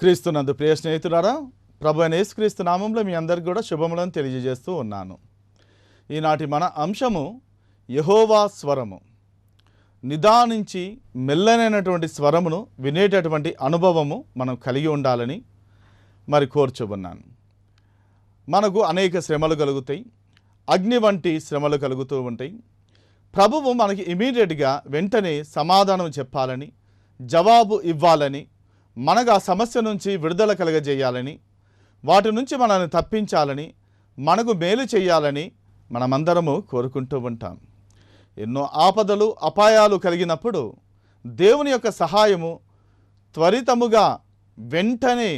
క్రీస్తునందు ప్రియ స్నేహితులారా, ప్రభు అయిన యేసుక్రీస్తు నామంలో మీ అందరికీ కూడా శుభములను తెలియజేస్తూ ఉన్నాను. ఈనాటి మన అంశము యెహోవా స్వరము. నిదానించి మెల్లనైనటువంటి స్వరమును వినేటటువంటి అనుభవము మనం కలిగి ఉండాలని కోరుచున్నాను. మనకు అనేక శ్రమలు కలుగుతాయి, అగ్ని వంటి శ్రమలు కలుగుతూ ఉంటాయి. ప్రభువు మనకి ఇమీడియట్గా వెంటనే సమాధానం చెప్పాలని, జవాబు ఇవ్వాలని, మనకు ఆ సమస్య నుంచి విడుదల కలగజేయాలని, వాటి నుంచి మనల్ని తప్పించాలని, మనకు మేలు చేయాలని మనమందరము కోరుకుంటూ ఉంటాం. ఎన్నో ఆపదలు అపాయాలు కలిగినప్పుడు దేవుని యొక్క సహాయము త్వరితముగా వెంటనే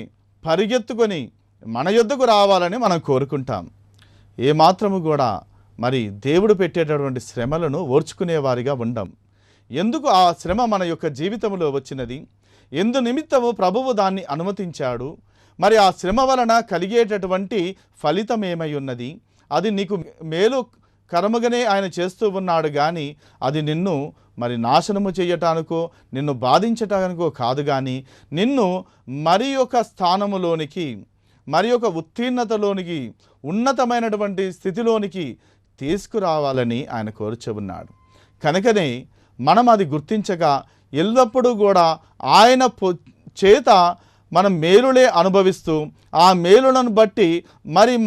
పరిగెత్తుకొని మన యొద్దకు రావాలని మనం కోరుకుంటాం. ఏమాత్రము కూడా దేవుడు పెట్టేటటువంటి శ్రమలను ఓర్చుకునేవారిగా ఉండం. ఎందుకు ఆ శ్రమ మన యొక్క జీవితంలో వచ్చినది, ఎందు నిమిత్తము ప్రభువు దాన్ని అనుమతించాడు, ఆ శ్రమ వలన కలిగేటటువంటి ఫలితం ఏమై ఉన్నది, అది నీకు మేలు కరముగానే ఆయన చేస్తూ ఉన్నాడు, కానీ అది నిన్ను నాశనము చేయటానికో నిన్ను బాధించటానికో కాదు, కానీ నిన్ను మరి ఒక స్థానములోనికి, మరి ఒక ఉత్తీర్ణతలోనికి, ఉన్నతమైనటువంటి స్థితిలోనికి తీసుకురావాలని ఆయన కోరుచున్నాడు. కనుకనే మనం అది గుర్తించగా ఎల్లప్పుడూ కూడా ఆయన చేత మనం మేలులే అనుభవిస్తూ, ఆ మేలులను బట్టి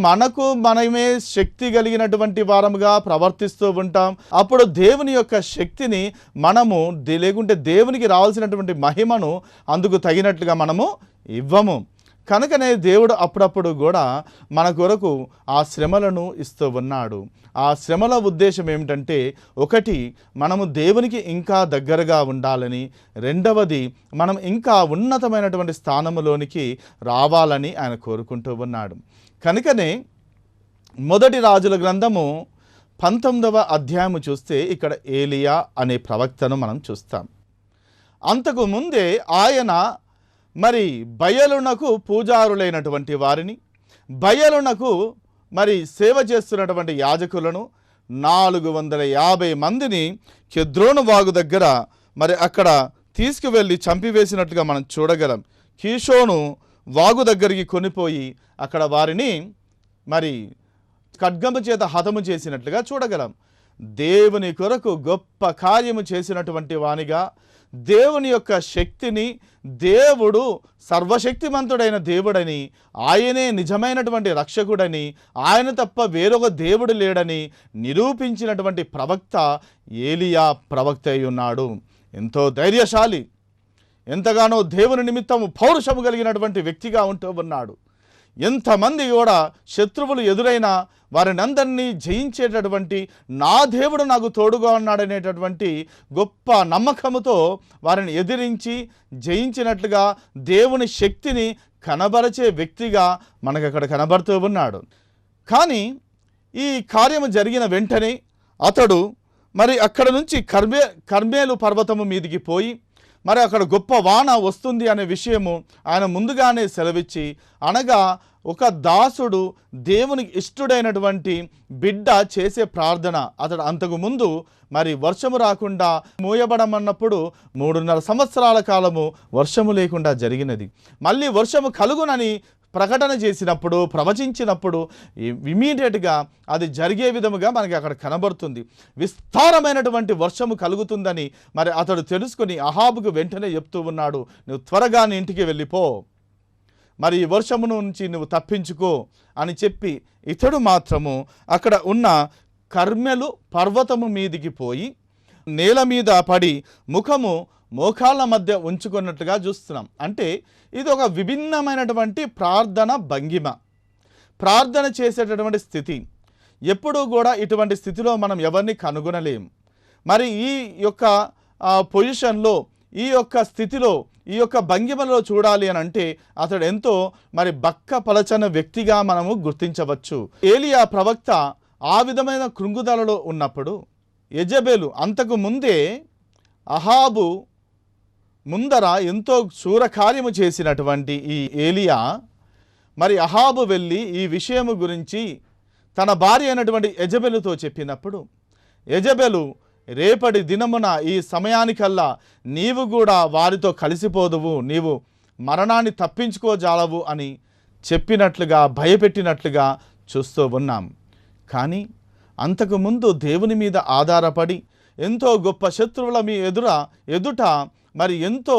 మనకు మనమే శక్తి కలిగినటువంటి వారముగా ప్రవర్తిస్తూ ఉంటాం. అప్పుడు దేవుని యొక్క శక్తిని మనము లేకుంటే దేవునికి రావాల్సినటువంటి మహిమను అందుకు తగినట్లుగా మనము ఇవ్వము. కనుకనే దేవుడు అప్పుడప్పుడు కూడా మన కొరకు ఆ శ్రమలను ఇస్తూ ఉన్నాడు. ఆ శ్రమల ఉద్దేశం ఏమిటంటే, ఒకటి, మనము దేవునికి ఇంకా దగ్గరగా ఉండాలని, రెండవది మనం ఇంకా ఉన్నతమైనటువంటి స్థానములోనికి రావాలని ఆయన కోరుకుంటూ ఉన్నాడు. కనుకనే మొదటి రాజుల గ్రంథము 19వ అధ్యాయము చూస్తే ఇక్కడ ఏలియా అనే ప్రవక్తను మనం చూస్తాం. అంతకు ముందే ఆయన బయలునకు పూజారులైనటువంటి వారిని, బయలునకు సేవ చేస్తున్నటువంటి యాజకులను 450 మందిని కెద్రోను వాగు దగ్గర అక్కడ తీసుకువెళ్ళి చంపివేసినట్లుగా మనం చూడగలం. కీషోను వాగు దగ్గరికి కొనిపోయి అక్కడ వారిని ఖడ్గము చేత హతము చేసినట్లుగా చూడగలం. దేవుని కొరకు గొప్ప కార్యము చేసినటువంటి వానిగా, దేవుని యొక్క శక్తిని, దేవుడు సర్వశక్తిమంతుడైన దేవుడని, ఆయనే నిజమైనటువంటి రక్షకుడని, ఆయన తప్ప వేరొక దేవుడు లేడని నిరూపించినటువంటి ప్రవక్త ఏలియా ప్రవక్త అయి ఉన్నాడు. ఎంతో ధైర్యశాలి, ఎంతగానో దేవుని నిమిత్తము పౌరుషము కలిగినటువంటి వ్యక్తిగా ఉంటూ ఉన్నాడు. ఎంతమంది కూడా శత్రువులు ఎదురైనా వారిని అందరినీ జయించేటటువంటి, నా దేవుడు నాకు తోడుగా ఉన్నాడనేటటువంటి గొప్ప నమ్మకముతో వారిని ఎదిరించి జయించినట్లుగా దేవుని శక్తిని కనబరచే వ్యక్తిగా మనకు అక్కడ కనబడుతూ ఉన్నాడు. కానీ ఈ కార్యము జరిగిన వెంటనే అతడు అక్కడ నుంచి కర్మేలు పర్వతము మీదికి పోయి అక్కడ గొప్ప వాన వస్తుంది అనే విషయము ఆయన ముందుగానే సెలవిచ్చి, అనగా ఒక దాసుడు దేవునికి ఇష్టడైనటువంటి బిడ్డ చేసే ప్రార్థన, అతడు అంతకు ముందు వర్షము రాకుండా మూయబడమన్నప్పుడు 3.5 సంవత్సరాల కాలము వర్షము లేకుండా జరిగినది. మళ్ళీ వర్షము కలుగునని ప్రకటన చేసినప్పుడు, ప్రవచించినప్పుడు ఇమీడియట్గా అది జరిగే విధముగా మనకి అక్కడ కనబడుతుంది. విస్తారమైనటువంటి వర్షము కలుగుతుందని అతడు తెలుసుకుని అహాబుకు వెంటనే చెప్తూ ఉన్నాడు, నువ్వు త్వరగా నీ ఇంటికి వెళ్ళిపో, ఈ వర్షము నుంచి నువ్వు తప్పించుకో అని చెప్పి, ఇతడు మాత్రము అక్కడ ఉన్న కర్మెలు పర్వతము మీదికి పోయి నేల మీద పడి ముఖము మోకాళ్ళ మధ్య ఉంచుకున్నట్టుగా చూస్తున్నాం. అంటే ఇది ఒక విభిన్నమైనటువంటి ప్రార్థన భంగిమ, ప్రార్థన చేసేటటువంటి స్థితి. ఎప్పుడూ కూడా ఇటువంటి స్థితిలో మనం ఎవరిని కనుగొనలేం. ఈ యొక్క పొజిషన్లో, ఈ యొక్క స్థితిలో, ఈ యొక్క భంగిమలో చూడాలి అని అంటే అతడు ఎంతో బక్క పలచన వ్యక్తిగా మనము గుర్తించవచ్చు. ఏలియా ప్రవక్త ఆ విధమైన కృంగుదలలో ఉన్నప్పుడు, యెజబెలు అంతకు ముందే అహాబు ముందర ఎంతో శూరకార్యము చేసినటువంటి ఈ ఏలియా అహాబు వెళ్ళి ఈ విషయము గురించి తన భార్య అయినటువంటి యెజబెలుతో చెప్పినప్పుడు, యెజబెలు రేపటి దినమున ఈ సమయానికల్లా నీవు కూడా వారితో కలిసిపోదువు, నీవు మరణాన్ని తప్పించుకోజాలవు అని చెప్పినట్లుగా, భయపెట్టినట్లుగా చూస్తూ ఉన్నాం. కానీ అంతకుముందు దేవుని మీద ఆధారపడి ఎంతో గొప్ప శత్రువుల మీ ఎదుట మరి ఎంతో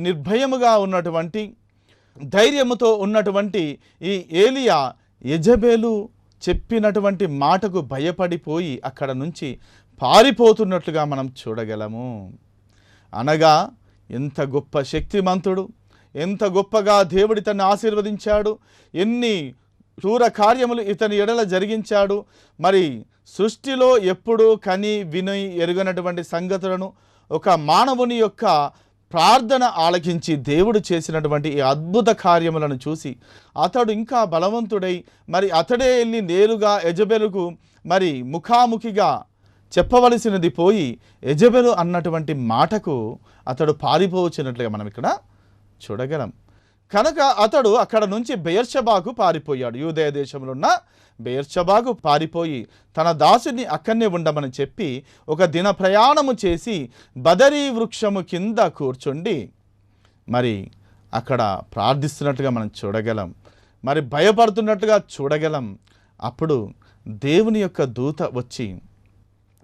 నిర్భయముగా ఉన్నటువంటి, ధైర్యముతో ఉన్నటువంటి ఈ ఏలియా యెజబెలు చెప్పినటువంటి మాటకు భయపడిపోయి అక్కడ నుంచి పారిపోతున్నట్లుగా మనం చూడగలము. అనగా ఎంత గొప్ప శక్తిమంతుడు, ఎంత గొప్పగా దేవుడు ఇతన్ని ఆశీర్వదించాడు, ఎన్ని క్రూర కార్యములు ఇతని ఎడల జరిగించాడు. మరి సృష్టిలో ఎప్పుడూ కని విని ఎరుగనటువంటి సంగతులను ఒక మానవుని యొక్క ప్రార్థన ఆలకించి దేవుడు చేసినటువంటి ఈ అద్భుత కార్యములను చూసి అతడు ఇంకా బలవంతుడై మరి అతడే వెళ్ళి నేరుగా యెజబెలుకు మరి ముఖాముఖిగా చెప్పవలసినది పోయి యెజబెలు అన్నటువంటి మాటకు అతడు పారిపోవచ్చినట్లుగా మనం ఇక్కడ చూడగలం. కనుక అతడు అక్కడ నుంచి బెయేర్షెబాకు పారిపోయాడు. యూదయ దేశంలో ఉన్న బెయేర్షెబాకు పారిపోయి తన దాసుని అక్కడనే ఉండమని చెప్పి ఒక దిన ప్రయాణము చేసి బదరీ వృక్షము కింద కూర్చుండి మరి అక్కడ ప్రార్థిస్తున్నట్టుగా మనం చూడగలం. మరి భయపడుతున్నట్టుగా చూడగలం. అప్పుడు దేవుని యొక్క దూత వచ్చి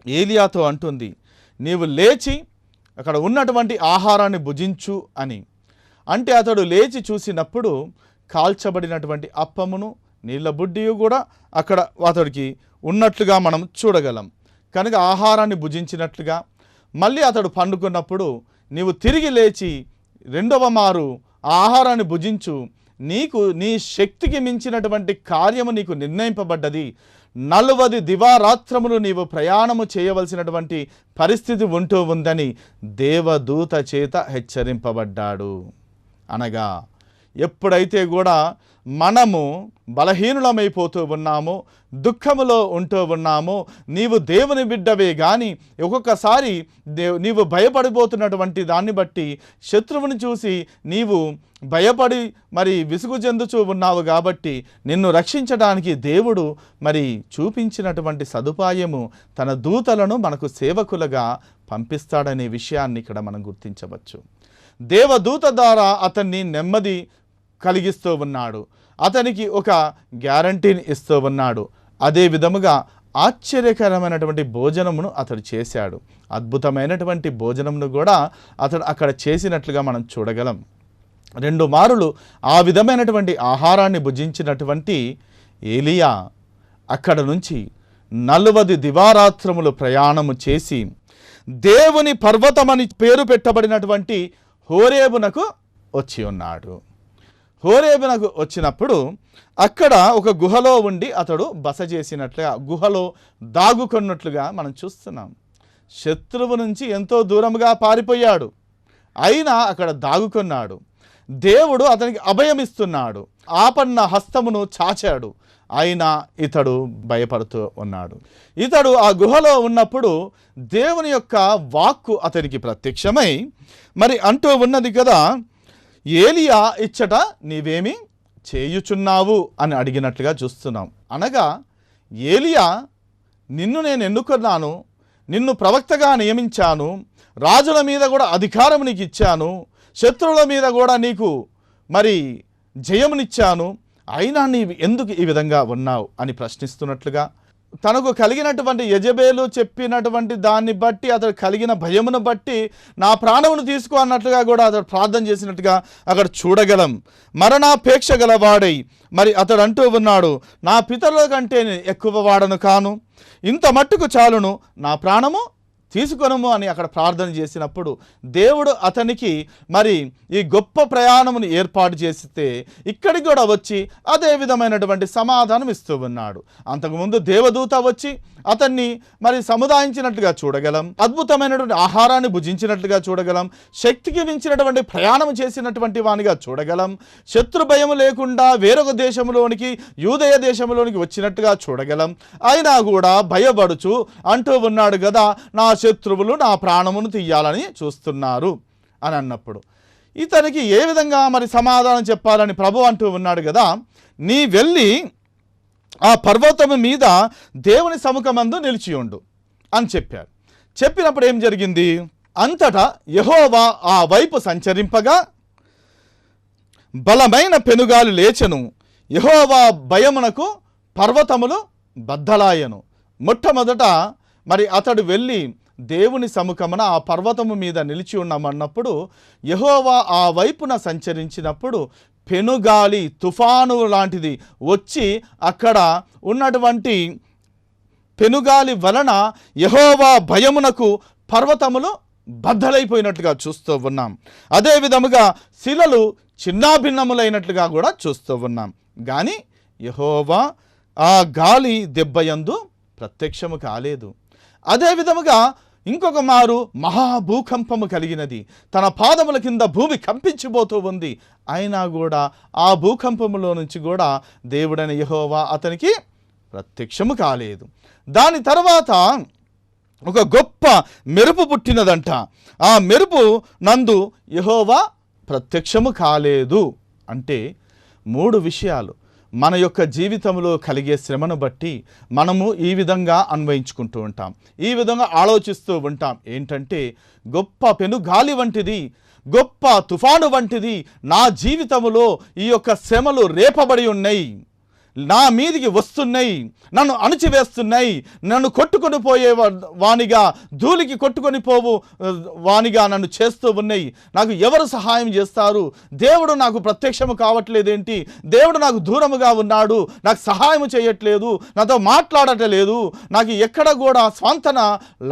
ఏలియాతో అంటుంది, నీవు లేచి అక్కడ ఉన్నటువంటి ఆహారాన్ని భుజించు అని. అంటే అతడు లేచి చూసినప్పుడు కాల్చబడినటువంటి అప్పమును నీళ్ళ బుడ్డియు కూడా అక్కడ అతడికి ఉన్నట్లుగా మనం చూడగలం. కనుక ఆహారాన్ని భుజించినట్లుగా మళ్ళీ అతడు పండుకున్నప్పుడు నీవు తిరిగి లేచి రెండవ మారు ఆహారాన్ని భుజించు, నీకు నీ శక్తికి మించినటువంటి కార్యము నీకు నిర్ణయింపబడ్డది, 40 దివారాత్రములు నీవు ప్రయాణము చేయవలసినటువంటి పరిస్థితి ఉంటూ ఉందని దేవదూత చేత హెచ్చరింపబడ్డాడు. అనగా ఎప్పుడైతే కూడా మనము బలహీనులమైపోతూ ఉన్నామో, దుఃఖములో ఉంటూ ఉన్నామో, నీవు దేవుని బిడ్డవే కానీ ఒక్కొక్కసారి నీవు భయపడిపోతున్నటువంటి దాన్ని బట్టి శత్రువుని చూసి నీవు భయపడి మరి విసుగు చెందుతూ ఉన్నావు. కాబట్టి నిన్ను రక్షించడానికి దేవుడు మరి చూపించినటువంటి సదుపాయము తన దూతలను మనకు సేవకులుగా పంపిస్తాడనే విషయాన్ని ఇక్కడ మనం గుర్తించవచ్చు. దేవదూత ద్వారా అతన్ని నెమ్మది కలిగిస్తూ ఉన్నాడు, అతనికి ఒక గ్యారంటీని ఇస్తూ ఉన్నాడు. అదే విధముగా ఆశ్చర్యకరమైనటువంటి భోజనమును అతడు చేశాడు. అద్భుతమైనటువంటి భోజనమును కూడా అతడు అక్కడ చేసినట్లుగా మనం చూడగలం. 2 మారులు ఆ విధమైనటువంటి ఆహారాన్ని భుజించినటువంటి ఏలియా అక్కడ నుంచి 40 దివారాత్రములు ప్రయాణము చేసి దేవుని పర్వతమని పేరు పెట్టబడినటువంటి హోరేబునకు వచ్చి ఉన్నాడు. హోరేబునకు వచ్చినప్పుడు అక్కడ ఒక గుహలో ఉండి అతడు బస చేసినట్లుగా, గుహలో దాగుకున్నట్లుగా మనం చూస్తున్నాం. శత్రువు నుంచి ఎంతో దూరంగా పారిపోయాడు, అయినా అక్కడ దాగుకున్నాడు. దేవుడు అతనికి అభయమిస్తున్నాడు, ఆపన్న హస్తమును చాచాడు, అయినా ఇతడు భయపడుతూ ఉన్నాడు. ఇతడు ఆ గుహలో ఉన్నప్పుడు దేవుని యొక్క వాక్కు అతనికి ప్రత్యక్షమై మరి అంటూ ఉన్నది కదా, ఏలియా ఇచ్చట నీవేమి చేయుచున్నావు అని అడిగినట్లుగా చూస్తున్నాం. అనగా ఏలియా, నిన్ను నేను ఎన్నుకున్నాను, నిన్ను ప్రవక్తగా నియమించాను, రాజుల మీద కూడా అధికారం నీకు ఇచ్చాను, శత్రువుల మీద కూడా నీకు మరి జయమునిచ్చాను, అయినా నీవు ఎందుకు ఈ విధంగా ఉన్నావు అని ప్రశ్నిస్తున్నట్లుగా, తనకు కలిగినటువంటి యెజబెలు చెప్పినటువంటి దాన్ని బట్టి అతడు కలిగిన భయమును బట్టి నా ప్రాణమును తీసుకో అన్నట్లుగా కూడా అతడు ప్రార్థన చేసినట్టుగా అక్కడ చూడగలం. మరణాపేక్ష గలవాడై మరి అతడు అంటూ ఉన్నాడు, నా పితరుల కంటే ఎక్కువ వాడను కాను, ఇంత మట్టుకు చాలును, నా ప్రాణము తీసుకొనము అని అక్కడ ప్రార్థన చేసినప్పుడు దేవుడు అతనికి మరి ఈ గొప్ప ప్రయాణమును ఏర్పాటు చేస్తే ఇక్కడికి కూడా వచ్చి అదే విధమైనటువంటి సమాధానం ఇస్తూ ఉన్నాడు. అంతకుముందు దేవదూత వచ్చి అతన్ని మరి సముదాయించినట్లుగా చూడగలం, అద్భుతమైనటువంటి ఆహారాన్ని భుజించినట్లుగా చూడగలం, శక్తికి మించినటువంటి ప్రయాణం చేసినటువంటి వానిగా చూడగలం, శత్రు భయము లేకుండా వేరొక దేశంలోనికి, యూదయ దేశంలోనికి వచ్చినట్టుగా చూడగలం. అయినా కూడా భయపడుచు అంటూ ఉన్నాడు కదా, నా శత్రువులు నా ప్రాణమును తీయాలని చూస్తున్నారు అని అన్నప్పుడు ఇతనికి ఏ విధంగా మరి సమాధానం చెప్పాలని ప్రభు అంటూ ఉన్నాడు కదా, నీ వెళ్ళి ఆ పర్వతము మీద దేవుని సముఖమందు నిలిచి ఉండు అని చెప్పారు. చెప్పినప్పుడు ఏం జరిగింది, అంతటా యెహోవా ఆ వైపు సంచరింపగా బలమైన పెనుగాలి లేచెను, యెహోవా భయమునకు పర్వతములు బద్దలాయను. మొట్టమొదట మరి అతడు వెళ్ళి దేవుని సముఖమున ఆ పర్వతము మీద నిలిచి ఉన్నామన్నప్పుడు యెహోవా ఆ వైపున సంచరించినప్పుడు పెనుగాలి తుఫాను లాంటిది వచ్చి అక్కడ ఉన్నటువంటి పెనుగాలి వలన యెహోవా భయమునకు పర్వతములు బద్దలైపోయినట్లుగా చూస్తూ ఉన్నాం. అదే విధముగా శిలలు చిన్నాభిన్నములైనట్లుగా కూడా చూస్తూ ఉన్నాం. కానీ యెహోవా ఆ గాలి దెబ్బయందు ప్రత్యక్షము కాలేదు. అదే విధముగా ఇంకొక మారు మహాభూకంపము కలిగినది, తన పాదముల కింద భూమి కంపించిపోతూ ఉంది. అయినా కూడా ఆ భూకంపములో నుంచి కూడా దేవుడైన యెహోవా అతనికి ప్రత్యక్షము కాలేదు. దాని తర్వాత ఒక గొప్ప మెరుపు పుట్టినదంట. ఆ మెరుపు నందు యెహోవా ప్రత్యక్షము కాలేదు. అంటే 3 విషయాలు మన యొక్క జీవితంలో కలిగే శ్రమను బట్టి మనము ఈ విధంగా అన్వయించుకుంటూ ఉంటాం, ఈ విధంగా ఆలోచిస్తూ ఉంటాం. ఏంటంటే గొప్ప పెనుగాలి వంటిది, గొప్ప తుఫాను వంటిది నా జీవితంలో ఈ యొక్క శ్రమలు రేపబడి ఉన్నాయి, నా మీదికి వస్తున్నాయి, నన్ను అణచివేస్తున్నాయి, నన్ను కొట్టుకొని పోయే వానిగా, ధూళికి కొట్టుకొని పోవు వానిగా నన్ను చేస్తూ ఉన్నాయి. నాకు ఎవరు సహాయం చేస్తారు? దేవుడు నాకు ప్రత్యక్షము కావట్లేదేంటి? దేవుడు నాకు దూరముగా ఉన్నాడు, నాకు సహాయం చేయట్లేదు, నాతో మాట్లాడటలేదు, నాకు ఎక్కడ కూడా స్వాంతన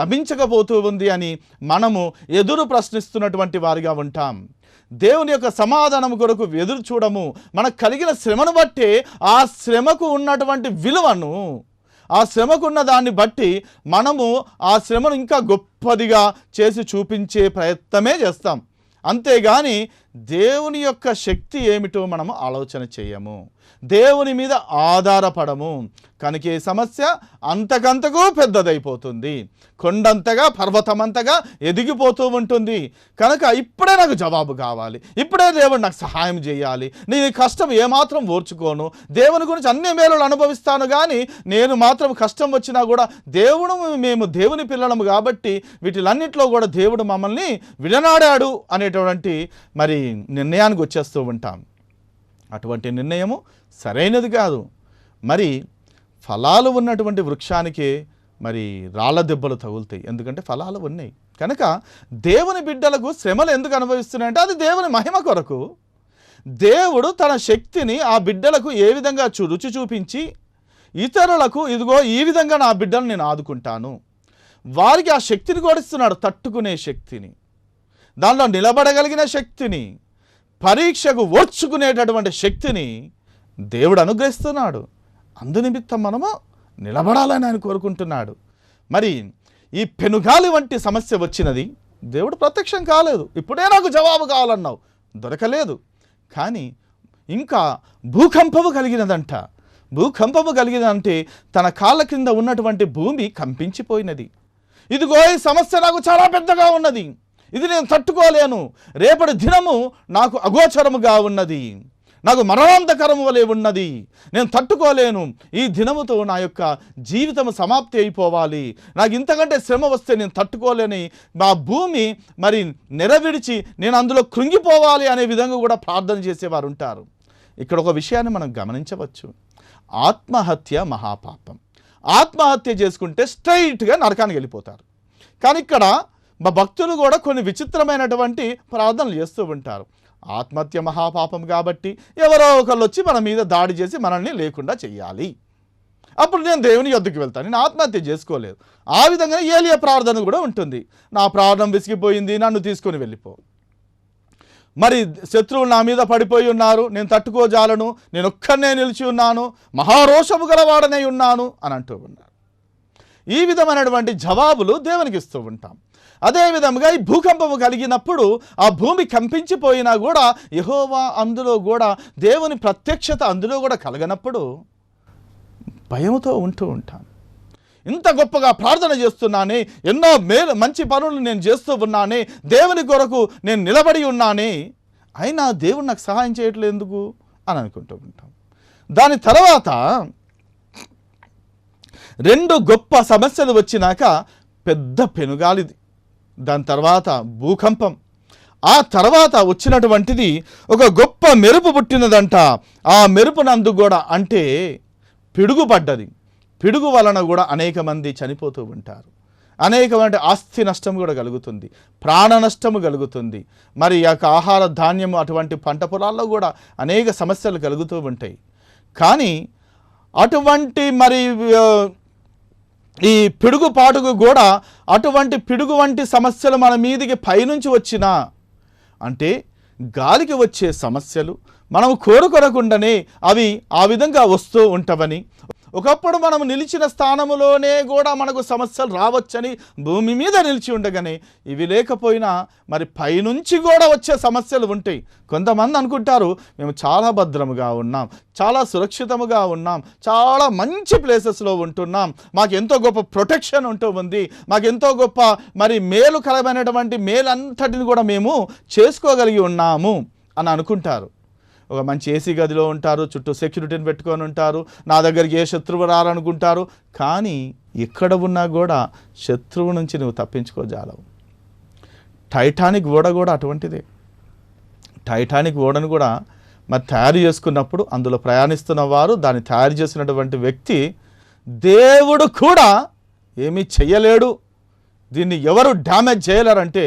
లభించకపోతూ ఉంది అని మనము ఎదురు ప్రశ్నిస్తున్నటువంటి వారిగా ఉంటాం. దేవుని యొక్క సమాధానం కొరకు ఎదురు చూడము. మనకు కలిగిన శ్రమను బట్టి ఆ శ్రమకు ఉన్నటువంటి విలువను, ఆ శ్రమకున్న దాన్ని బట్టి మనము ఆ శ్రమను ఇంకా గొప్పదిగా చేసి చూపించే ప్రయత్నమే చేస్తాం. అంతేగాని దేవుని యొక్క శక్తి ఏమిటో మనము ఆలోచన చేయము, దేవుని మీద ఆధారపడము. కనుక ఈ సమస్య అంతకంతకు పెద్దదైపోతుంది, కొండంతగా పర్వతమంతగా ఎదిగిపోతూ ఉంటుంది. కనుక ఇప్పుడే నాకు జవాబు కావాలి, ఇప్పుడే దేవుడు నాకు సహాయం చేయాలి, నేను ఈ కష్టం ఏమాత్రం ఓర్చుకోను, దేవుని గురించి అన్ని మేలులు అనుభవిస్తాను, కానీ నేను మాత్రం కష్టం వచ్చినా కూడా మేము దేవుని పిల్లలము కాబట్టి వీటిలన్నింటిలో కూడా దేవుడు మమ్మల్ని విడనాడాడు అనేటువంటి మరి నిర్ణయానికి వచ్చేస్తూ ఉంటాం. అటువంటి నిర్ణయము సరైనది కాదు. మరి ఫలాలు ఉన్నటువంటి వృక్షానికే మరి రాళ్ళ దెబ్బలు తగులుతాయి, ఎందుకంటే ఫలాలు ఉన్నాయి. కనుక దేవుని బిడ్డలకు శ్రమలు ఎందుకు అనుభవిస్తున్నాయంటే అది దేవుని మహిమ కొరకు. దేవుడు తన శక్తిని ఆ బిడ్డలకు ఏ విధంగా రుచి చూపించి ఇతరులకు ఇదిగో ఈ విధంగా నా బిడ్డను నేను ఆదుకుంటాను, వారికి ఆ శక్తిని కూడా ఇస్తున్నాడు, తట్టుకునే శక్తిని, దానిలో నిలబడగలిగిన శక్తిని, పరీక్షకు ఓర్చుకునేటటువంటి శక్తిని దేవుడు అనుగ్రహిస్తున్నాడు. అందునిమిత్తం మనము నిలబడాలని ఆయన కోరుకుంటున్నాడు. మరి ఈ పెనుగాలి వంటి సమస్య వచ్చినది, దేవుడు ప్రత్యక్షం కాలేదు. ఇప్పుడే నాకు జవాబు కావాలన్నావు, దొరకలేదు. కానీ ఇంకా భూకంపము కలిగినదంట. భూకంపము కలిగినదంటే తన కాళ్ళ కింద ఉన్నటువంటి భూమి కంపించిపోయినది. ఇదిగో ఈ సమస్య నాకు చాలా పెద్దగా ఉన్నది, ఇది నేను తట్టుకోలేను, రేపటి దినము నాకు అగోచరముగా ఉన్నది, నాకు మరణాంతకరము వలె ఉన్నది, నేను తట్టుకోలేను, ఈ దినముతో నా యొక్క జీవితం సమాప్తి అయిపోవాలి, నాకు ఇంతకంటే శ్రమ వస్తే నేను తట్టుకోలేని మా భూమి మరి నెరవిడిచి నేను అందులో కృంగిపోవాలి అనే విధంగా కూడా ప్రార్థన చేసేవారు ఉంటారు. ఇక్కడ ఒక విషయాన్ని మనం గమనించవచ్చు. ఆత్మహత్య మహాపాపం. ఆత్మహత్య చేసుకుంటే స్ట్రైట్గా నరకానికి వెళ్ళిపోతారు. కానీ ఇక్కడ మా భక్తులు కూడా కొన్ని విచిత్రమైనటువంటి ప్రార్థనలు చేస్తూ ఉంటారు. ఆత్మహత్య మహాపాపం కాబట్టి ఎవరో ఒకళ్ళు వచ్చి మన మీద దాడి చేసి మనల్ని లేకుండా చెయ్యాలి, అప్పుడు నేను దేవుని యొద్దకు వెళ్తాను, నేను ఆత్మహత్య చేసుకోలేదు. ఆ విధంగా ఏలియా ప్రార్థన కూడా ఉంటుంది. నా ప్రార్థన విసిగిపోయింది, నన్ను తీసుకొని వెళ్ళిపో. మరి శత్రువులు నా మీద పడిపోయి ఉన్నారు, నేను తట్టుకోజాలను, నేను ఒక్కనే నిలిచి ఉన్నాను, మహారోషము గలవాడనై ఉన్నాను అని అంటూ ఉన్నారు. ఈ విధమైనటువంటి జవాబులు దేవునికి ఇస్తూ ఉంటాం. అదేవిధంగా ఈ భూకంపము కలిగినప్పుడు ఆ భూమి కంపించిపోయినా కూడా యెహోవా అందులో కూడా దేవుని ప్రత్యక్షత అందులో కూడా కలగనప్పుడు భయముతో ఉంటూ ఉంటాం. ఇంత గొప్పగా ప్రార్థన చేస్తున్నానే, ఎన్నో మంచి పనులు నేను చేస్తూ ఉన్నానే, దేవుని కొరకు నేను నిలబడి ఉన్నానే, అయినా దేవుడు నాకు సహాయం చేయట్లేదు ఎందుకు అని అనుకుంటూ ఉంటాం. దాని తర్వాత 2 గొప్ప సమస్యలు వచ్చినాక పెద్ద పెనుగాలిది, దాని తర్వాత భూకంపం, ఆ తర్వాత వచ్చినటువంటిది ఒక గొప్ప మెరుపు పుట్టినదంట. ఆ మెరుపునందు కూడా అంటే పిడుగు పడ్డది. పిడుగు వలన కూడా అనేక మంది చనిపోతూ ఉంటారు. అనేకమైన ఆస్తి నష్టం కూడా కలుగుతుంది, ప్రాణ నష్టము కలుగుతుంది. మరి యొక్క ఆహార ధాన్యము అటువంటి పంట పొలాల్లో కూడా అనేక సమస్యలు కలుగుతూ ఉంటాయి. కానీ అటువంటి మరి ఈ పిడుగు పాటుకు కూడా అటువంటి పిడుగు వంటి సమస్యలు మన మీదికి పైనుంచి వచ్చినా అంటే గాలికి వచ్చే సమస్యలు మనం కోరుకొనకుండానే అవి ఆ విధంగా వస్తూ ఉంటావని, ఒకప్పుడు మనం నిలిచిన స్థానములోనే కూడా మనకు సమస్యలు రావచ్చని భూమి మీద నిలిచి ఉండగానే ఇవి లేకపోయినా మరి పైనుంచి కూడా వచ్చే సమస్యలు ఉంటాయి. కొంతమంది అనుకుంటారు మేము చాలా భద్రముగా ఉన్నాం, చాలా సురక్షితముగా ఉన్నాం, చాలా మంచి ప్లేసెస్లో ఉంటున్నాం, మాకెంతో గొప్ప ప్రొటెక్షన్ ఉంటూ ఉంది, మాకెంతో గొప్ప మరి మేలుకరమైనటువంటి మేలంతటిని కూడా మేము చేసుకోగలిగి ఉన్నాము అని అనుకుంటారు. ఒక మంచి ఏసీ గదిలో ఉంటారు, చుట్టూ సెక్యూరిటీని పెట్టుకొని ఉంటారు, నా దగ్గరికి ఏ శత్రువు రారనుకుంటారు. కానీ ఎక్కడ ఉన్నా కూడా శత్రువు నుంచి నువ్వు తప్పించుకోజాలవు. టైటానిక్ ఓడ కూడా అటువంటిదే. టైటానిక్ ఓడను కూడా మరి తయారు చేసుకున్నప్పుడు అందులో ప్రయాణిస్తున్న వారు, దాన్ని తయారు చేసినటువంటి వ్యక్తి, దేవుడు కూడా ఏమీ చెయ్యలేడు, దీన్ని ఎవరు డ్యామేజ్ చేయలేరంటే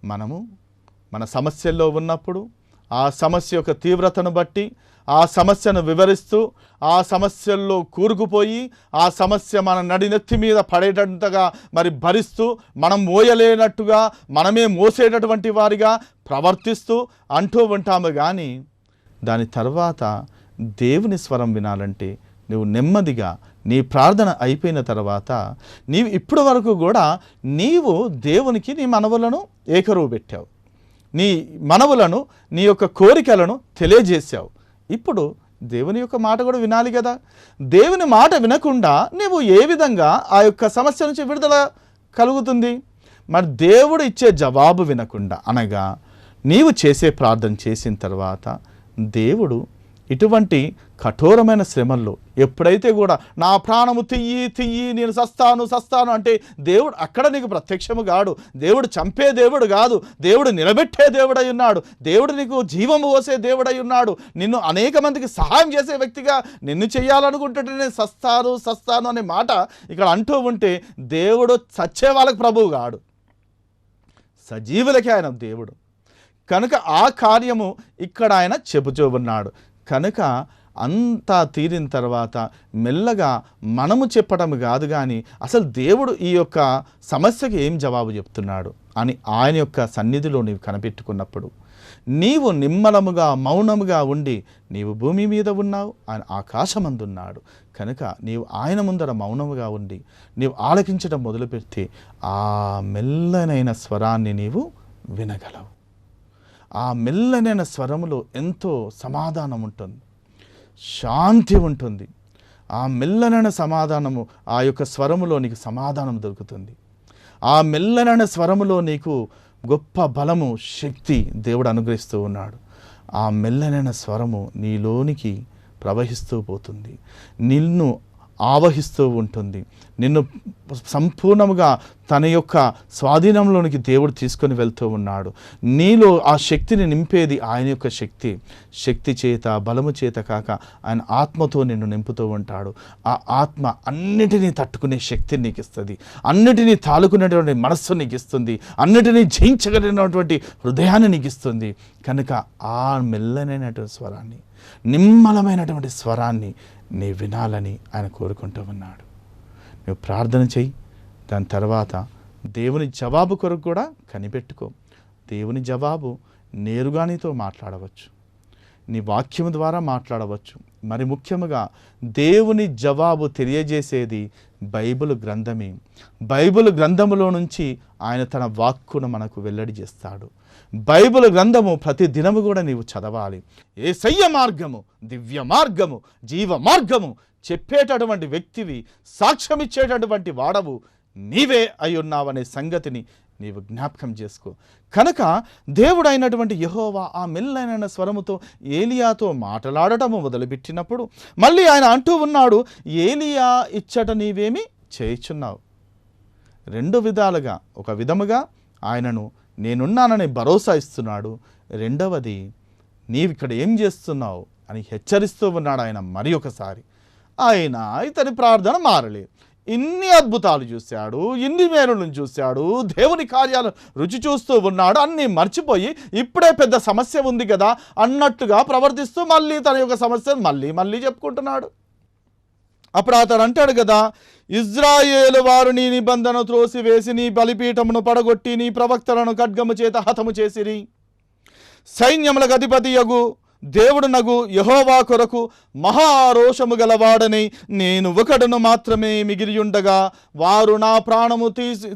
మనము మన సమస్యల్లో ఉన్నప్పుడు ఆ సమస్య యొక్క తీవ్రతను బట్టి ఆ సమస్యను వివరిస్తూ ఆ సమస్యల్లో కూరుకుపోయి ఆ సమస్య మన నడినెత్తి మీద పడేటంతగా మరి భరిస్తూ మనం మోయలేనట్టుగా మనమే మోసేటటువంటి వారిగా ప్రవర్తిస్తూ అంటూ ఉంటాము. కానీ దాని తర్వాత దేవుని స్వరం వినాలంటే నువ్వు నెమ్మదిగా నీ ప్రార్థన అయిపోయిన తర్వాత నీవు ఇప్పటి వరకు కూడా నీవు దేవునికి నీ మనవులను ఏకరువు పెట్టావు, నీ మనవులను నీ యొక్క కోరికలను తెలియజేశావు. ఇప్పుడు దేవుని యొక్క మాట కూడా వినాలి కదా. దేవుని మాట వినకుండా నీవు ఏ విధంగా ఆ యొక్క సమస్య నుంచి విడుదల కలుగుతుంది? మరి దేవుడు ఇచ్చే జవాబు వినకుండా అనగా నీవు చేసే ప్రార్థన చేసిన తర్వాత దేవుడు ఇటువంటి కఠోరమైన శ్రమల్లో ఎప్పుడైతే కూడా నా ప్రాణము తియ్యి నేను సస్తాను అంటే దేవుడు అక్కడ నీకు ప్రత్యక్షము కాడు. దేవుడు చంపే దేవుడు కాదు, దేవుడు నిలబెట్టే దేవుడై ఉన్నాడు, దేవుడు నీకు జీవము పోసే దేవుడై ఉన్నాడు. నిన్ను అనేక మందికి సహాయం చేసే వ్యక్తిగా నిన్ను చేయాలనుకుంటుంటే నేను సస్తాను అనే మాట ఇక్కడ అంటూ ఉంటే దేవుడు చచ్చే వాళ్ళకి ప్రభువు కాడు, సజీవులకే ఆయన దేవుడు. కనుక ఆ కార్యము ఇక్కడ ఆయన చెబుతూ ఉన్నాడు. కనుక అంతా తీరిన తర్వాత మెల్లగా మనము చెప్పటం కాదు, కానీ అసలు దేవుడు ఈ యొక్క సమస్యకి ఏం జవాబు చెప్తున్నాడు అని ఆయన యొక్క సన్నిధిలో నీవు కనిపెట్టుకున్నప్పుడు నీవు నిమ్మలముగా మౌనముగా ఉండి నీవు భూమి మీద ఉన్నావు, ఆయన ఆకాశమందున్నాడు. కనుక నీవు ఆయన ముందర మౌనముగా ఉండి నీవు ఆలకించడం మొదలుపెడితే ఆ మెల్లనైన స్వరాన్ని నీవు వినగలవు. ఆ మెల్లనైన స్వరములో ఎంతో సమాధానం ఉంటుంది, శాంతి ఉంటుంది. ఆ మెల్లనైన సమాధానము, ఆ యొక్క స్వరములో నీకు సమాధానం దొరుకుతుంది. ఆ మెల్లనైన స్వరములో నీకు గొప్ప బలము, శక్తి దేవుడు అనుగ్రహిస్తూ ఉన్నాడు. ఆ మెల్లనైన స్వరము నీలోనికి ప్రవహిస్తూ పోతుంది, నిన్ను ఆవహిస్తూ ఉంటుంది, నిన్ను సంపూర్ణముగా తన యొక్క స్వాధీనంలోనికి దేవుడు తీసుకొని వెళ్తూ ఉన్నాడు. నీలో ఆ శక్తిని నింపేది ఆయన యొక్క శక్తి చేత బలము చేత కాక ఆయన ఆత్మతో నిన్ను నింపుతూ ఉంటాడు. ఆ ఆత్మ అన్నిటినీ తట్టుకునే శక్తిని నీకు ఇస్తుంది, అన్నిటినీ తాలుకునేటువంటి మనస్సు నీకు ఇస్తుంది, అన్నిటినీ జయించగలిగినటువంటి హృదయాన్ని నీకు ఇస్తుంది. కనుక ఆ మెల్లనైనటువంటి స్వరాన్ని, నిమ్మలమైనటువంటి స్వరాన్ని నీ వినాలని ఆయన కోరుకుంటూ ఉన్నాడు. నువ్వు ప్రార్థన చెయ్యి, దాని తర్వాత దేవుని జవాబు కొరకు కూడా కనిపెట్టుకో. దేవుని జవాబు నేరుగా నీతో మాట్లాడవచ్చు, నీ వాక్యము ద్వారా మాట్లాడవచ్చు. మరి ముఖ్యముగా దేవుని జవాబు తెలియజేసేది బైబిల్ గ్రంథమే. బైబిల్ గ్రంథములో నుంచి ఆయన తన వాక్కును మనకు వెల్లడి చేస్తాడు. బైబిల్ గ్రంథము ప్రతి దినము కూడా నీవు చదవాలి. యేసయ్య మార్గము, దివ్య మార్గము, జీవ మార్గము చెప్పేటటువంటి వ్యక్తివి, సాక్ష్యం ఇచ్చేటటువంటి వాడవు నీవే అయి ఉన్నావనే సంగతిని నీవు జ్ఞాపకం చేసుకో. కనుక దేవుడైనటువంటి యెహోవా ఆ మెల్లైన స్వరముతో ఏలియాతో మాట్లాడటము మొదలుపెట్టినప్పుడు మళ్ళీ ఆయన అంటూ ఉన్నాడు, ఏలియా ఇచ్చట నీవేమి చేయుచున్నావు? రెండు విధాలుగా, ఒక విధముగా ఆయనను నేనున్నానని భరోసా ఇస్తున్నాడు. రెండవది, నీవిక్కడ ఏం చేస్తున్నావు అని హెచ్చరిస్తూ ఉన్నాడు ఆయన. మరి ఒకసారి ఆయన ఇతని ప్రార్థన మారలేదు. ఇన్ని అద్భుతాలు చూశాడు, ఇన్ని మేలులను చూశాడు, దేవుని కార్యాలు రుచి చూస్తూ ఉన్నాడు. అన్నీ మర్చిపోయి ఇప్పుడే పెద్ద సమస్య ఉంది కదా అన్నట్టుగా ప్రవర్తిస్తూ మళ్ళీ తన యొక్క సమస్యను మళ్ళీ చెప్పుకుంటున్నాడు. అప్పుడు అతడు అంటాడు కదా, ఇజ్రాయేలు వారు నీ నిబంధన త్రోసివేసి నీ బలిపీఠమును పడగొట్టి నీ ప్రవక్తలను ఖడ్గము చేత హతము చేసిరి. సైన్యములకు అధిపతియగు దేవుడునగు యెహోవా కొరకు మహారోషము గలవాడని నేను ఒకడును మాత్రమే మిగిలియుండగా వారు నా ప్రాణము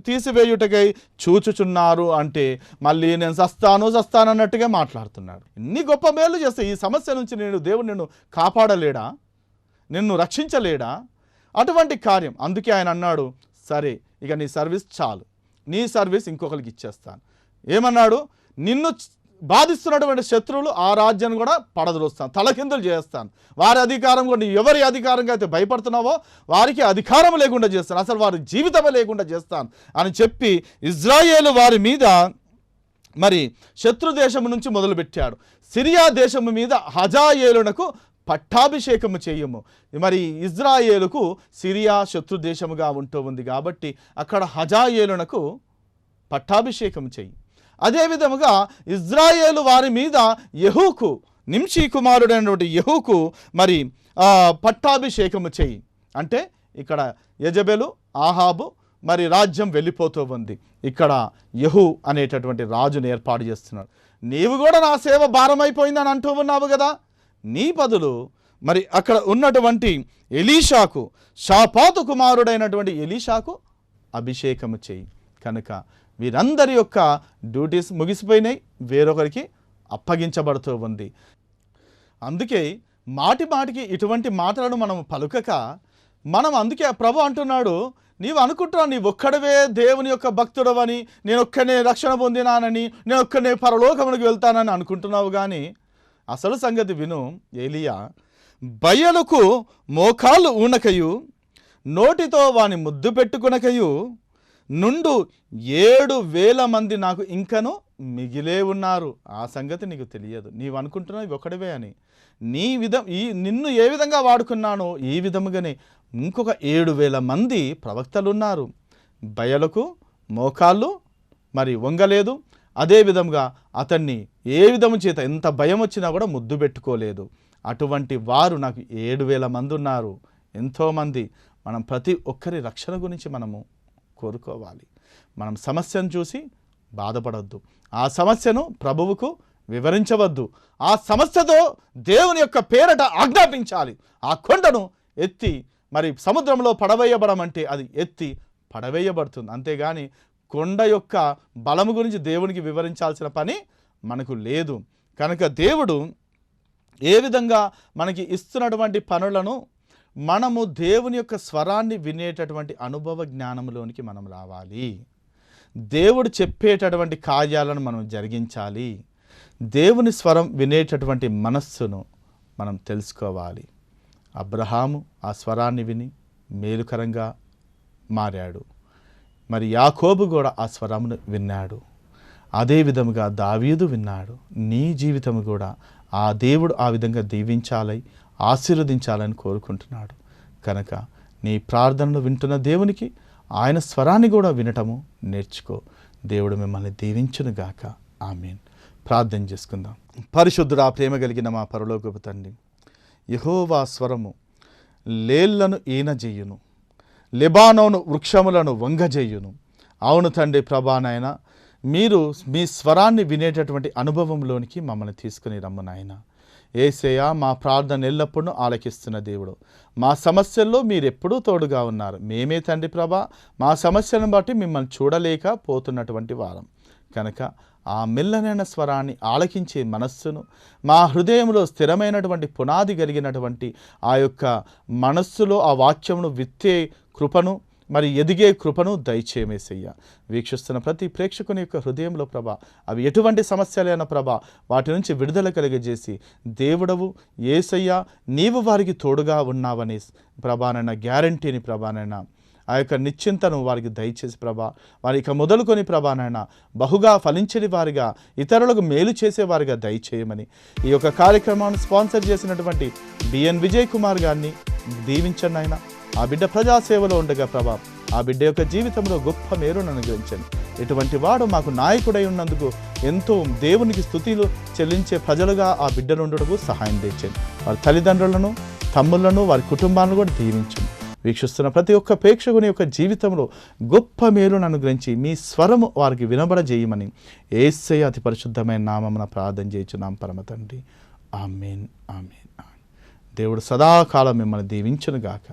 తీసివేయుటకై చూచుచున్నారు. అంటే మళ్ళీ నేను సస్తానన్నట్టుగా మాట్లాడుతున్నాడు. ఇన్ని గొప్ప మేలు చేస్తే ఈ సమస్య నుంచి దేవుడు నిన్ను కాపాడలేడా, నిన్ను రక్షించలేడా? అటువంటి కార్యం. అందుకే ఆయన అన్నాడు, సరే ఇక నీ సర్వీస్ చాలు, నీ సర్వీస్ ఇంకొకరికి ఇచ్చేస్తాను. ఏమన్నాడు? నిన్ను బాధిస్తున్నటువంటి శత్రువులు ఆ రాజ్యాన్ని కూడా పడద్రోస్తాను, తలకిందులు చేస్తాను. వారి అధికారం కూడా, ఎవరి అధికారంగా అయితే భయపడుతున్నావో వారికి అధికారం లేకుండా చేస్తాను, అసలు వారి జీవితమే లేకుండా చేస్తాను అని చెప్పి ఇజ్రాయేలు వారి మీద మరి శత్రు దేశం నుంచి మొదలుపెట్టాడు. సిరియా దేశము మీద హజాయేలునకు పట్టాభిషేకము చేయము. మరి ఇజ్రాయేలుకు సిరియా శత్రు దేశముగా ఉంటూ ఉంది కాబట్టి అక్కడ హజాయేలునకు పట్టాభిషేకం చెయ్యి. అదే విధముగా ఇజ్రాయేలు వారి మీద యెహూకు, నింషీ కుమారుడైనటువంటి యెహూకు మరి పట్టాభిషేకము చెయ్యి. అంటే ఇక్కడ యెజబెలు, ఆహాబు మరి రాజ్యం వెళ్ళిపోతూ ఉంది. ఇక్కడ యెహూ అనేటటువంటి రాజును ఏర్పాటు చేస్తున్నాడు. నీవు కూడా నా సేవ భారమైపోయిందని అంటూ ఉన్నావు కదా, నీ బదులు మరి అక్కడ ఉన్నటువంటి ఎలీషాకు, షాపాతు కుమారుడైనటువంటి ఎలీషాకు అభిషేకము చేయి. కనుక వీరందరి యొక్క డ్యూటీస్ ముగిసిపోయినాయి, వేరొకరికి అప్పగించబడుతూ ఉంది. అందుకే మాటికి ఇటువంటి మాటలను మనం పలుకక అందుకే ప్రభు అంటున్నాడు, నీవు అనుకుంటున్నావు నీ ఒక్కడవే దేవుని యొక్క భక్తుడవని, నేను ఒక్కనే రక్షణ పొందినానని, నేను ఒక్కనే పరలోకమునికి వెళ్తానని అనుకుంటున్నావు. కానీ అసలు సంగతి విను. ఏలియా బయలుకు మోకాళ్ళు ఊనకయు నోటితో వాని ముద్దు పెట్టుకునకయు నుండు 7,000 మంది నాకు ఇంకను మిగిలే ఉన్నారు. ఆ సంగతి నీకు తెలియదు. నీవు అనుకుంటున్నావు ఒక్కడివే అని. నిన్ను ఏ విధంగా వాడుకున్నానో ఈ విధముగానే ఇంకొక 7,000 మంది ప్రవక్తలు ఉన్నారు. బయలుకు మోకాళ్ళు మరి వంగలేదు. అదే విధంగా అతన్ని ఏ విధము చేత ఎంత భయం వచ్చినా కూడా ముద్దు పెట్టుకోలేదు. అటువంటి వారు నాకు 7,000 మంది ఉన్నారు. ఎంతోమంది. మనం ప్రతి ఒక్కరి రక్షణ గురించి మనము కోరుకోవాలి. మనం సమస్యను చూసి బాధపడవద్దు, ఆ సమస్యను ప్రభువుకు వివరించవద్దు. ఆ సమస్యతో దేవుని యొక్క పేరట ఆజ్ఞాపించాలి. ఆ కొండను ఎత్తి మరి సముద్రంలో పడవేయబడమంటే అది ఎత్తి పడవేయబడుతుంది. అంతేగాని కొండ యొక్క బలము గురించి దేవునికి వివరించాల్సిన పని మనకు లేదు. కనుక దేవుడు ఏ విధంగా మనకి ఇస్తున్నటువంటి పనులను మనము దేవుని యొక్క స్వరాన్ని వినేటటువంటి అనుభవ జ్ఞానంలోనికి మనం రావాలి. దేవుడు చెప్పేటటువంటి కార్యాలను మనం జరిగించాలి. దేవుని స్వరం వినేటటువంటి మనస్సును మనం తెలుసుకోవాలి. అబ్రహాము ఆ స్వరాన్ని విని మేలుకరంగా మారాడు. మరి యాకోబు కూడా ఆ స్వరమును విన్నాడు. అదే విధముగా దావీదు విన్నాడు. నీ జీవితం కూడా ఆ దేవుడు ఆ విధంగా దీవించాలి, ఆశీర్వదించాలని కోరుకుంటున్నాడు. కనుక నీ ప్రార్థనలు వింటున్న దేవునికి ఆయన స్వరాన్ని కూడా వినటము నేర్చుకో. దేవుడు మిమ్మల్ని దీవించునుగాక. ఆమేన్. ప్రార్థన చేసుకుందాం. పరిశుద్ధుడా, ప్రేమ కలిగిన మా పరలోకపు తండ్రి, యెహోవా స్వరము లేళ్లను ఈనజెయ్యును, లెబానోను వృక్షములను వంగజేయును. అవును తండ్రి ప్రభా, నాయన మీరు మీ స్వరాన్ని వినేటటువంటి అనుభవంలోనికి మమ్మల్ని తీసుకుని రమ్ము నాయన. యేసయ్యా, మా ప్రార్థన ఎల్లప్పుడూ ఆలకిస్తున్న దేవుడు, మా సమస్యల్లో మీరు ఎప్పుడూ తోడుగా ఉన్నారు. మేమే తండ్రి ప్రభా మా సమస్యలను బట్టి మిమ్మల్ని చూడలేక పోతున్నటువంటి వారం. కనుక ఆ మెల్లనైన స్వరాన్ని ఆలకించే మనస్సును, మా హృదయంలో స్థిరమైనటువంటి పునాది కలిగినటువంటి ఆ యొక్క మనస్సులో ఆ వాక్యమును విత్తే కృపను, మరి ఎదిగే కృపను దయచేయమేసయ్యా. వీక్షిస్తున్న ప్రతి ప్రేక్షకుని యొక్క హృదయంలో ప్రభా అవి ఎటువంటి సమస్యలైన ప్రభా వాటి నుంచి విడుదల కలిగజేసి, దేవుడవు యేసయ్యా నీవు వారికి తోడుగా ఉన్నావని ప్రభానైనా గ్యారంటీని ప్రభానైనా ఆ యొక్క నిశ్చింతను వారికి దయచేసి ప్రభా, వారి ఇక మొదలుకొని ప్రభా నాయన బహుగా ఫలించని వారిగా, ఇతరులకు మేలు చేసేవారిగా దయచేయమని, ఈ యొక్క కార్యక్రమాన్ని స్పాన్సర్ చేసినటువంటి బిఎన్ విజయ్ కుమార్ గారిని దీవించండి ఆయన. ఆ బిడ్డ ప్రజాసేవలో ఉండగా ప్రభా, ఆ బిడ్డ యొక్క జీవితంలో గొప్ప మేలును అనుగ్రహించండి. ఇటువంటి వాడు మాకు నాయకుడై ఉన్నందుకు ఎంతో దేవునికి స్తుతులు చెల్లించే ప్రజలుగా ఆ బిడ్డలు ఉండటకు సహాయం తెచ్చండి. వారి తల్లిదండ్రులను, తమ్ముళ్లను, వారి కుటుంబాలను కూడా దీవించండి. వీక్షిస్తున్న ప్రతి ఒక్క ప్రేక్షకుని యొక్క జీవితంలో గొప్ప మేలును అనుగ్రహించి మీ స్వరము వారికి వినబడజేయమని యేసయ్య అతి పరిశుద్ధమైన నామమున ప్రార్థన చేయుచున్నాం పరమ తండ్రి. ఆమేన్, ఆమేన్. దేవుడు సదాకాలం మిమ్మల్ని దీవించును గాక.